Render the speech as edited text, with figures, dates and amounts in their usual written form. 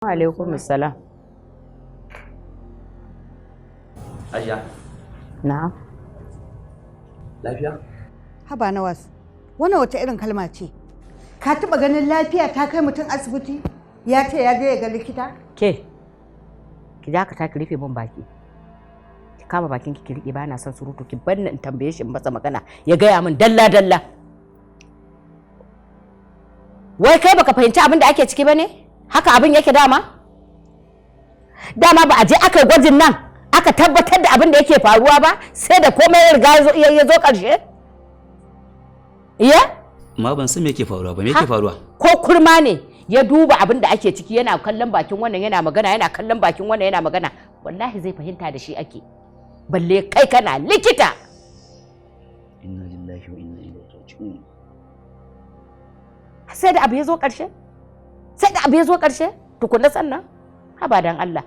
Alaikum salam. Aisha. Na. Lafiya? Haba Nawas, wannan wata irin kalma ce? Ka taɓa ganin lafiya ta kai mutum asibiti? Ya ce ya je ya ga likita? Ke, ki dakata ki rufe min baki. Ki kama bakin ki riƙe, ba na son surutu, ki bar ni in tambaye shi in masa magana ya gaya min dalla dalla. Wai kai baka fahimci abin da ake ciki ba ne? Haka abin yake dama? Dama ba a je aka gwajin nan aka tabbatar da abin da yake faruwa ba sai da komai ya riga ya zo ƙarshe? Iya? Ma ban san me yake faruwa ba, me yake faruwa? Ko kurma ne ya duba abin da ake ciki yana kallon bakin wannan yana magana, yana kallon bakin wannan yana magana, wallahi zai fahimta da shi ake. Balle kai kana likita. Inna lillahi wa inna ilaihi raji'un. Sai da abu ya zo ƙarshe? Sai da abu ya zo ƙarshe? Tukunna sannan? Haba dan Allah.